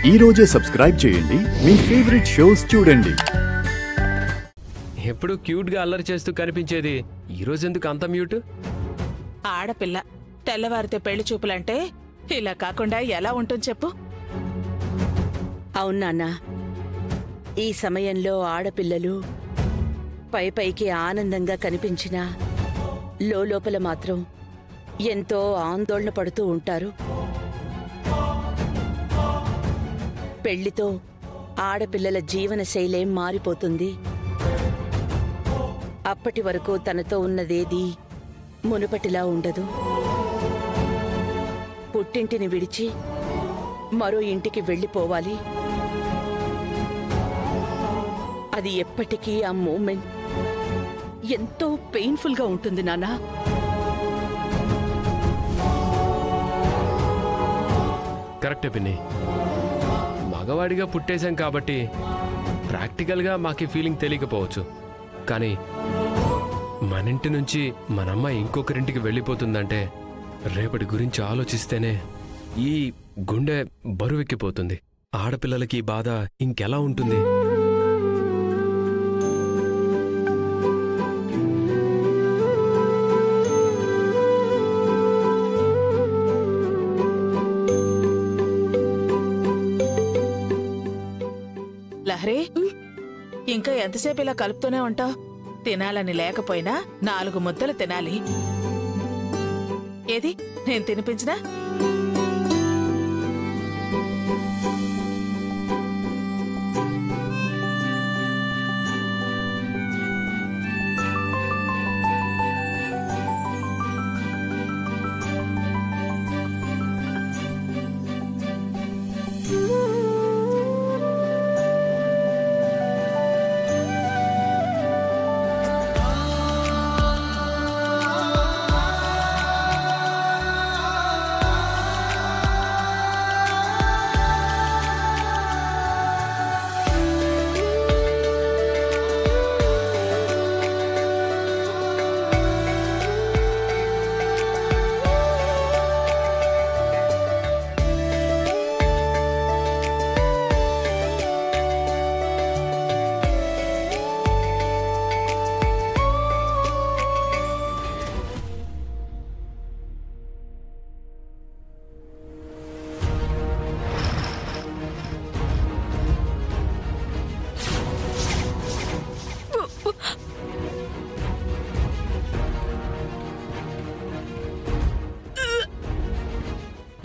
ఈ రోజే సబ్స్క్రైబ్ చేయండి, మీ ఫేవరెట్ షోస్ చూడండి. ఎప్పుడు క్యూట్ గా అల్లరి చేస్తూ కనిపించేది ఈ రోజు ఎందుకు అంత మ్యూట్? ఆడపిల్ల తెల్లవారితే పెళ్లి చూపులంటే ఇలా కాకుండా ఎలా ఉంటుంది చెప్పు? అవునా, ఈ సమయంలో ఆడపిల్లలు పైకి ఆనందంగా కనిపించినా లోపల మాత్రం ఎంతో ఆందోళన పడుతూ ఉంటారు. పెళ్లితో ఆడపిల్లల జీవన శైలే మారిపోతుంది. అప్పటి వరకు తనతో ఉన్నదేది మునుపటిలా ఉండదు. పుట్టింటిని విడిచి మరో ఇంటికి వెళ్ళిపోవాలి. అది ఎప్పటికీ ఆ మూమెంట్ ఎంతో పెయిన్ఫుల్ గా ఉంటుంది నాన్నా. కరెక్టే పిన్ని. మగవాడిగా పుట్టేశాం కాబట్టి ప్రాక్టికల్గా మాకు ఫీలింగ్ తెలియకపోవచ్చు. కానీ మన ఇంటి నుంచి మనమ్మ ఇంకొకరింటికి వెళ్ళిపోతుందంటే రేపటి గురించి ఆలోచిస్తేనే ఈ గుండె బరువెక్కిపోతుంది. ఆడపిల్లలకి బాధ ఇంకెలా ఉంటుంది? లహరి, ఇంకా ఎంతసేపు ఇలా కలుపుతూనే ఉంటావు? తినాలని లేకపోయినా 4 ముద్దలు తినాలి. ఏది నేను తినిపించినా?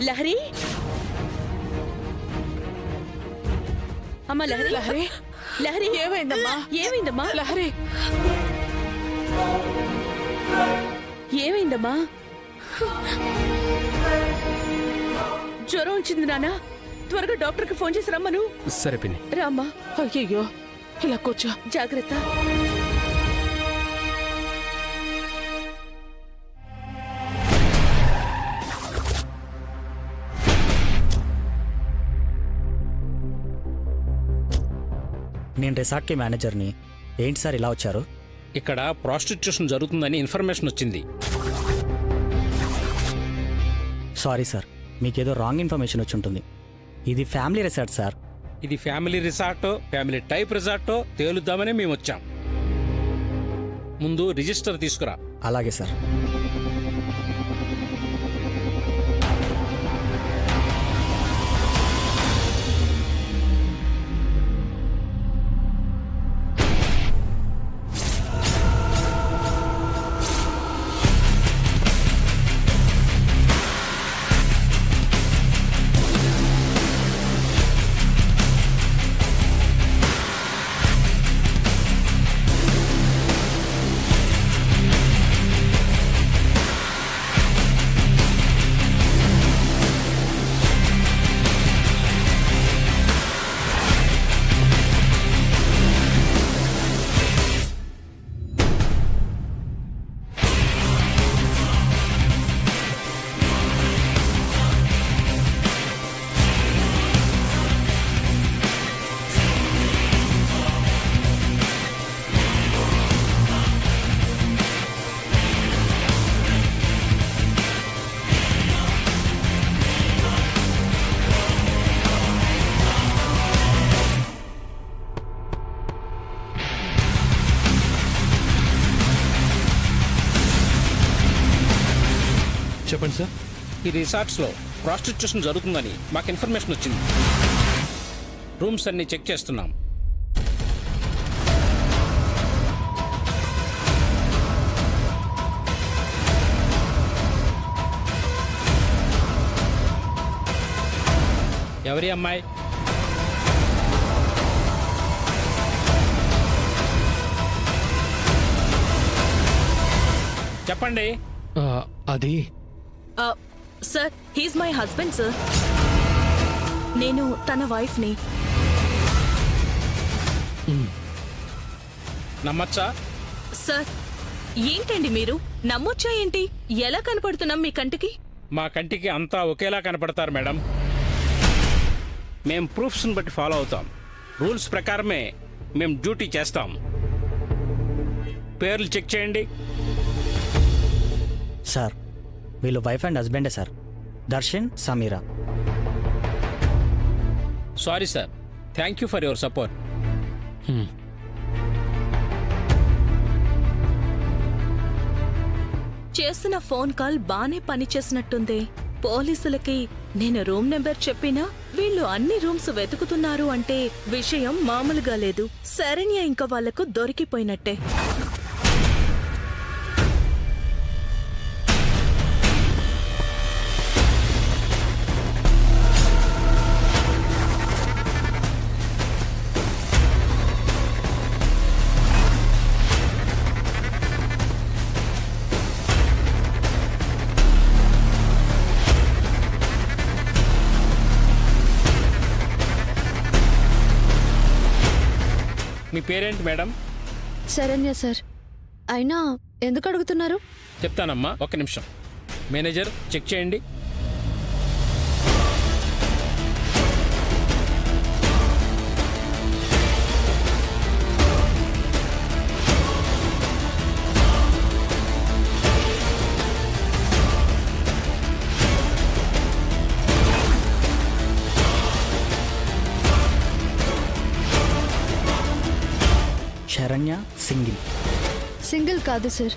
లహరి, అమ్మా లహరి, లహరి, లహరి, ఏమైందమ్మా? ఏమైందమ్మా? లహరి, ఏమైందమ్మా? జ్వరం వచ్చింది నాన్న. త్వరగా డాక్టర్కి ఫోన్ చేసి రమ్మను. సరే పిన్ని. రామ్మా. అయ్యయ్యో, ఇలా కూర్చో. జాగ్రత్త. నేను రిసార్ట్కి మేనేజర్ని. ఏంటి సార్ ఇలా వచ్చారు? ఇక్కడ ప్రాస్టిట్యూషన్ జరుగుతుందని ఇన్ఫర్మేషన్ వచ్చింది. సారీ సార్, మీకేదో రాంగ్ ఇన్ఫర్మేషన్ వచ్చి ఉంటుంది. ఇది ఫ్యామిలీ రిసార్ట్ సార్. ఇది ఫ్యామిలీ రిసార్టో ఫ్యామిలీ టైప్ రిసార్టో తేలుద్దామని మేము వచ్చాం. ముందు రిజిస్టర్ తీసుకురా. అలాగే సార్. చెప్పండి సార్. ఈ రిసార్ట్స్లో ప్రాస్టిట్యూషన్ జరుగుతుందని మాకు ఇన్ఫర్మేషన్ వచ్చింది. రూమ్స్ అన్ని చెక్ చేస్తున్నాం. ఎవరి అమ్మాయి? చెప్పండి. అది sir he's my husband sir. నేను తన వైఫ్ని. నమ్మచ్చా? సార్ ఏంటండి మీరు నమ్మొచ్చా ఏంటి? ఎలా కనపడుతున్నాం మీ కంటికి? మా కంటికి అంతా ఒకేలా కనపడతారు మేడం. మేం ప్రూఫ్స్ని బట్టి ఫాలో అవుతాం. రూల్స్ ప్రకారమే మేం డ్యూటీ చేస్తాం. పేర్లు చెక్ చేయండి. సార్ వీళ్ళు వైఫ్ అండ్ హస్బెండే sir, Darshan Sameera. Sorry sir, thank you for your support. చేసిన ఫోన్ కాల్ బానే పనిచేసినట్టుంది. పోలీసులకి నేను రూమ్ నెంబర్ చెప్పినా వీళ్ళు అన్ని రూమ్స్ వెతుకుతున్నారు అంటే విషయం మామూలుగా లేదు. శరణ్య ఇంకా వాళ్లకు దొరికిపోయినట్టే. మీ పేరేంటి మేడం? శరణ్య సార్. అయినా ఎందుకు అడుగుతున్నారు? చెప్తానమ్మా, ఒక్క నిమిషం. మేనేజర్ చెక్ చేయండి. శరణ్య సింగిల్. సింగిల్ కాదు సార్,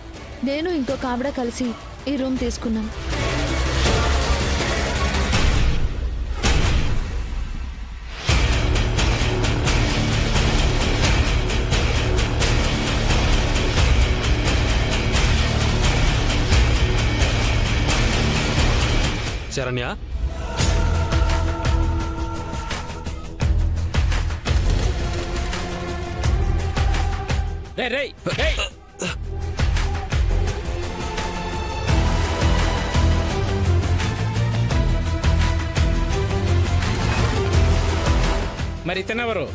నేను ఇంకొక ఆవిడ కలిసి ఈ రూమ్ తీసుకున్నాం. శరణ్య, రేయ్ రేయ్ రేయ్. మరి ఇతనెవరు?